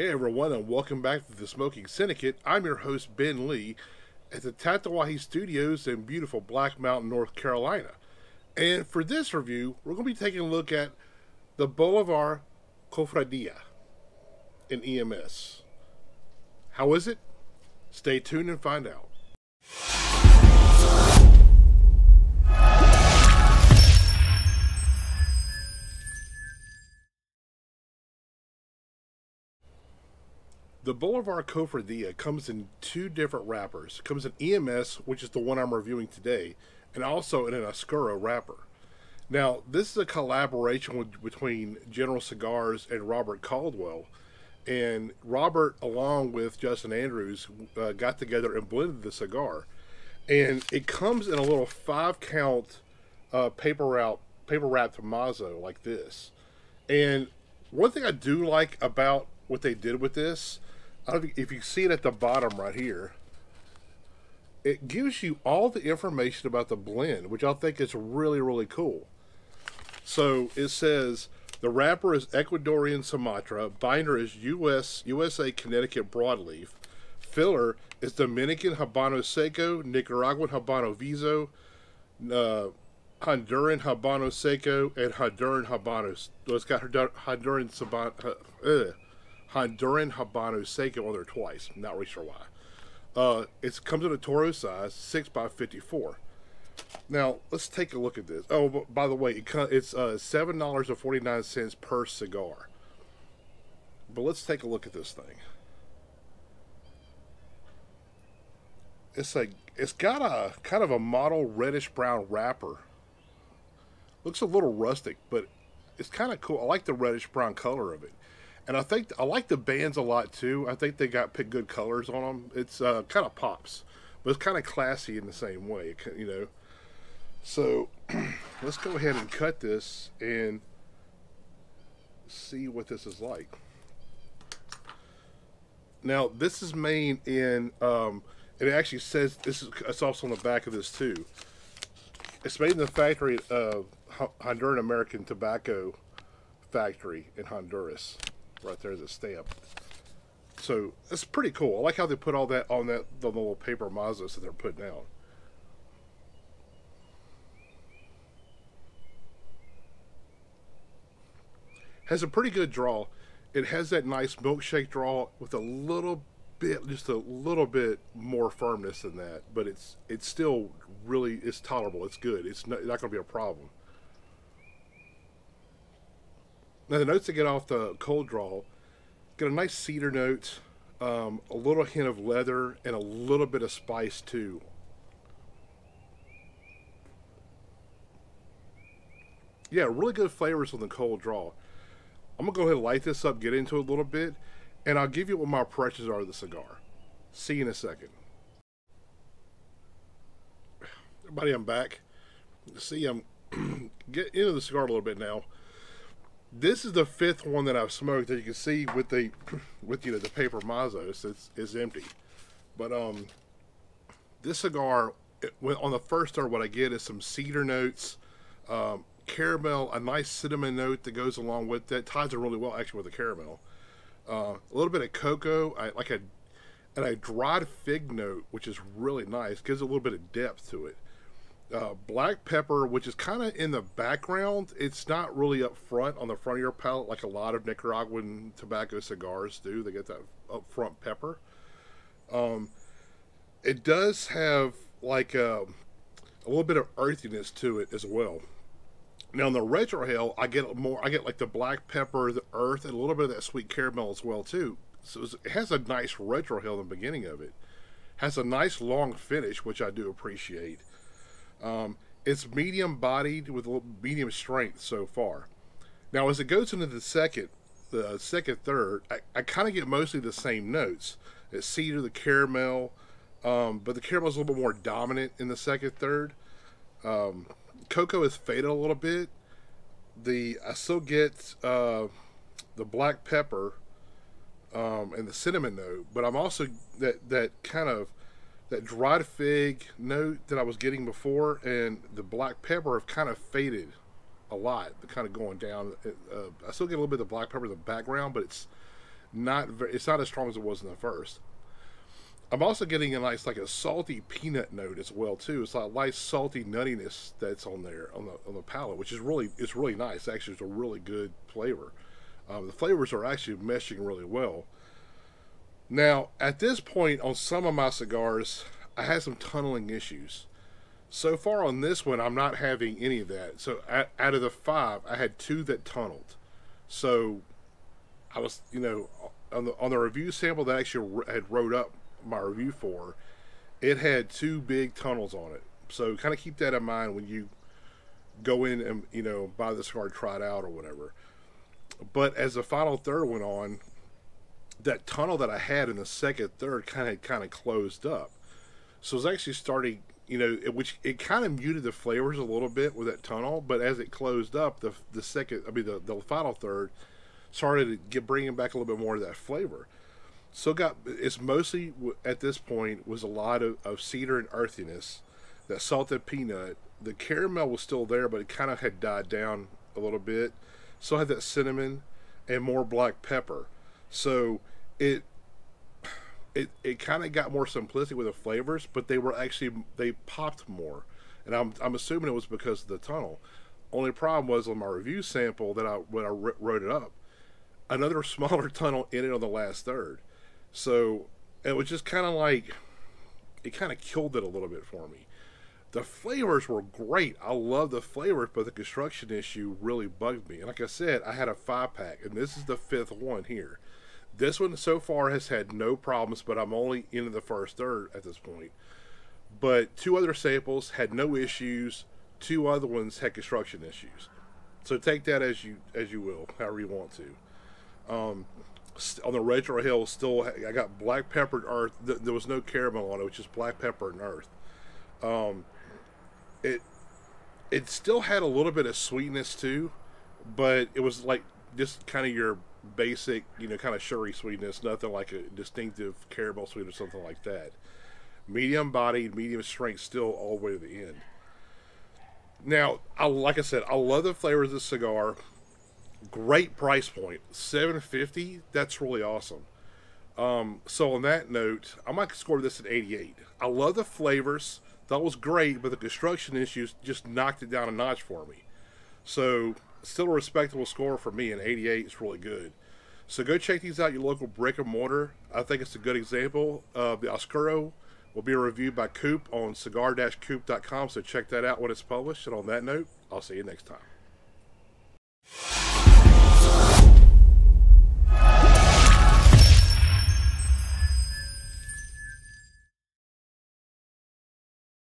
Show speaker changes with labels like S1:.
S1: Hey everyone, and welcome back to the Smoking Syndicate. I'm your host, Ben Lee, at the Tatawahi Studios in beautiful Black Mountain, North Carolina. And for this review, we're going to be taking a look at the Bolivar Cofradia in EMS. How is it? Stay tuned and find out. The Bolivar Cofradia comes in two different wrappers. It comes in EMS, which is the one I'm reviewing today, and also in an Oscuro wrapper. Now, this is a collaboration between General Cigars and Robert Caldwell. And Robert, along with Justin Andrews, got together and blended the cigar. And it comes in a little 5-count paper wrapped mazo like this. And one thing I do like about what they did with this, I don't know if you see it at the bottom right here, it gives you all the information about the blend, which I think is really, really cool. So it says the wrapper is Ecuadorian Sumatra, binder is USA Connecticut broadleaf, filler is Dominican Habano Seco, Nicaraguan Habano Viso, Honduran Habano Seco, and Honduran Habanos. Well, it's got Honduran Habano Seco on there twice. I'm not really sure why. It comes in a Toro size, 6x54. Now, let's take a look at this. Oh, by the way, it's $7.49 per cigar. But let's take a look at this thing. It's got a kind of a model reddish brown wrapper. Looks a little rustic, but it's kind of cool. I like the reddish brown color of it. And I like the bands a lot too. I think they got good colors on them. It's kind of pops, but it's kind of classy in the same way, you know. So let's go ahead and cut this and see what this is like. Now this is made in, it actually says it's also on the back of this too. It's made in the factory of Honduran American Tobacco Factory in Honduras. Right there's a stamp. So it's pretty cool. I like how they put all that on the little paper mazos that they're putting out. Has a pretty good draw. It has that nice milkshake draw with a little bit, just a little bit more firmness than that. But it's still really, it's tolerable. It's good. It's not going to be a problem. Now the notes that get off the cold draw, get a nice cedar note, a little hint of leather, and a little bit of spice too. Yeah, really good flavors on the cold draw. I'm going to go ahead and light this up, get into it a little bit, and I'll give you what my impressions are of the cigar. See you in a second. Everybody, I'm back. See, I'm getting into the cigar a little bit now. This is the 5th one that I've smoked. As you can see with the paper mazos, it's empty. But this cigar, on the first stir, what I get is some cedar notes, caramel, a nice cinnamon note that goes along with that. Ties it really well actually with the caramel. A little bit of cocoa, and a dried fig note, which is really nice. Gives a little bit of depth to it. Black pepper, which is kind of in the background. It's not really up front on the front of your palate like a lot of Nicaraguan tobacco cigars do. They get that up front pepper. It does have like a little bit of earthiness to it as well. Now in the retrohale, I get like the black pepper, the earth, and a little bit of that sweet caramel as well too. So it has a nice retrohale in the beginning of it. Has a nice long finish, which I do appreciate. It's medium bodied with a little medium strength so far. Now as it goes into the second third, I kind of get mostly the same notes. It's cedar, the caramel, but the caramel is a little bit more dominant in the second third. Cocoa is faded a little bit. I still get the black pepper and the cinnamon note, but I'm also that dried fig note that I was getting before, and the black pepper have kind of faded a lot. They're kind of going down. I still get a little bit of the black pepper in the background, but It's not as strong as it was in the first. I'm also getting a nice, like a salty peanut note as well too. It's like a nice salty nuttiness that's on there on the palate, which is really nice. Actually, it's a really good flavor. The flavors are actually meshing really well. Now, at this point, on some of my cigars, I had some tunneling issues. So far on this one, I'm not having any of that. So out of the 5, I had 2 that tunneled. So I was, on the review sample that I actually had wrote up my review for, it had 2 big tunnels on it. So kind of keep that in mind when you go in and buy the cigar, try it out or whatever. But as the final third went on, that tunnel that I had in the second third kind of closed up. So it was actually starting, which it kind of muted the flavors a little bit with that tunnel. But as it closed up, the final third started to bringing back a little bit more of that flavor. So it's mostly at this point was a lot of cedar and earthiness, that salted peanut. The caramel was still there, but it kind of had died down a little bit. So I had that cinnamon and more black pepper. So it kind of got more simplistic with the flavors, but they popped more, and I'm assuming it was because of the tunnel. Only problem was on my review sample that when I wrote it up, another smaller tunnel in it on the last third. So it was just kind of like, it kind of killed it a little bit for me. The flavors were great. I love the flavors, but the construction issue really bugged me. And like I said, I had a 5-pack, and this is the 5th one here. This one so far has had no problems, but I'm only into the first third at this point. But 2 other samples had no issues. 2 other ones had construction issues. So take that as you will, however you want to. On the Retro Hill, I got black peppered earth. There was no caramel on it, which is black pepper and earth. It still had a little bit of sweetness too, but it was like just kind of your basic, kind of sugary sweetness, nothing like a distinctive caramel sweet or something like that. Medium bodied, medium strength, still all the way to the end. Now, like I said, I love the flavors of this cigar. Great price point, $7.50. That's really awesome. So on that note, I might score this at 88. I love the flavors. That was great, but the construction issues just knocked it down a notch for me. So still a respectable score for me, and 88 is really good. So go check these out, your local brick and mortar. I think it's a good example. The Oscuro will be reviewed by Coop on cigar-coop.com, so check that out when it's published. And on that note, I'll see you next time.